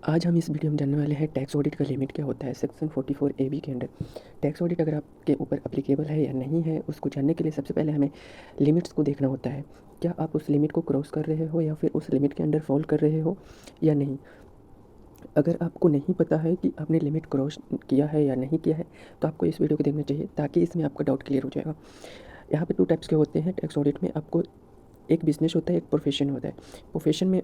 आज हम इस वीडियो में जानने वाले हैं टैक्स ऑडिट का लिमिट क्या होता है। सेक्शन 44A(b) के अंडर टैक्स ऑडिट अगर आपके ऊपर एप्लीकेबल है या नहीं है, उसको जानने के लिए सबसे पहले हमें लिमिट्स को देखना होता है। क्या आप उस लिमिट को क्रॉस कर रहे हो या फिर उस लिमिट के अंडर फॉल कर रहे हो या नहीं। अगर आपको नहीं पता है कि आपने लिमिट क्रॉस किया है या नहीं किया है, तो आपको इस वीडियो को देखना चाहिए ताकि इसमें आपका डाउट क्लियर हो जाएगा। यहाँ पे 2 टाइप्स के होते हैं टैक्स ऑडिट में। आपको एक बिज़नेस होता है, एक प्रोफेशन होता है। प्रोफेशन में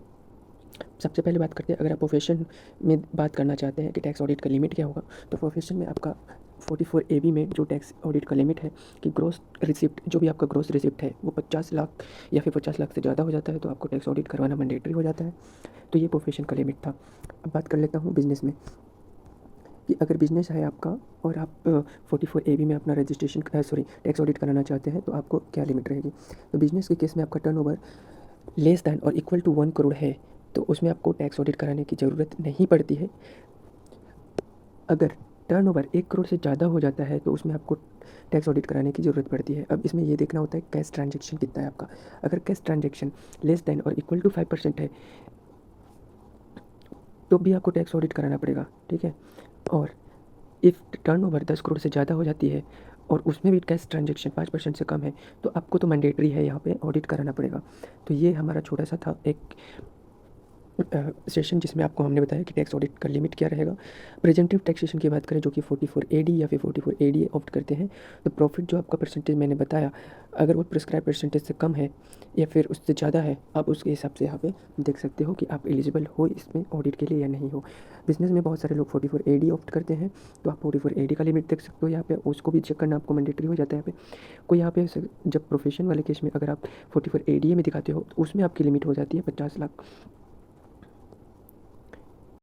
सबसे पहले बात करते हैं, अगर आप प्रोफेशन में बात करना चाहते हैं कि टैक्स ऑडिट का लिमिट क्या होगा, तो प्रोफेशन में आपका 44A(b) में जो टैक्स ऑडिट का लिमिट है कि ग्रॉस रिसिप्ट, जो भी आपका ग्रॉस रिसिप्ट है वो 50 लाख या फिर 50 लाख से ज़्यादा हो जाता है तो आपको टैक्स ऑडिट करवाना मैंडेटरी हो जाता है। तो ये प्रोफेशन का लिमिट था। अब बात कर लेता हूँ बिज़नेस में कि अगर बिज़नेस है आपका और आप 44A(b) में अपना रजिस्ट्रेशन टैक्स ऑडिट कराना चाहते हैं तो आपको क्या लिमिट रहेगी। तो बिज़नेस के केस में आपका टर्नओवर लेस दैन और इक्वल टू 1 करोड़ है तो उसमें आपको टैक्स ऑडिट कराने की ज़रूरत नहीं पड़ती है। अगर टर्नओवर 1 करोड़ से ज़्यादा हो जाता है तो उसमें आपको टैक्स ऑडिट कराने की ज़रूरत पड़ती है। अब इसमें ये देखना होता है कैश ट्रांजैक्शन कितना है आपका। अगर कैश ट्रांजैक्शन लेस दैन और इक्वल टू 5% है तो भी आपको टैक्स ऑडिट कराना पड़ेगा, ठीक है। और इफ़ टर्नओवर 10 करोड़ से ज़्यादा हो जाती है और उसमें भी कैश ट्रांजैक्शन 5% से कम है तो आपको तो मैंडेटरी है यहाँ पे ऑडिट कराना पड़ेगा। तो ये हमारा छोटा सा था एक सेशन जिसमें आपको हमने बताया कि टैक्स ऑडिट का लिमिट क्या रहेगा। प्रेजेंटिव टैक्सेशन की बात करें जो कि 44AD या फिर 44AD ऑप्ट करते हैं, तो प्रॉफिट जो आपका परसेंटेज मैंने बताया, अगर वो प्रिस्क्राइब परसेंटेज से कम है या फिर उससे ज़्यादा है, आप उसके हिसाब से यहाँ पे देख सकते हो कि आप एलिजिबल हो इसमें ऑडिट के लिए या नहीं हो। बिजनेस में बहुत सारे लोग 44AD ऑप्ट करते हैं तो आप 44AD का लिमिट देख सकते हो यहाँ पे, उसको भी चेक करना आपको मैंडेटरी हो जाता है यहाँ पे। कोई यहाँ पे जब प्रोफेशन वाले केस में अगर आप 44AD में दिखाते हो तो उसमें आपकी लिमिट हो जाती है 50 लाख।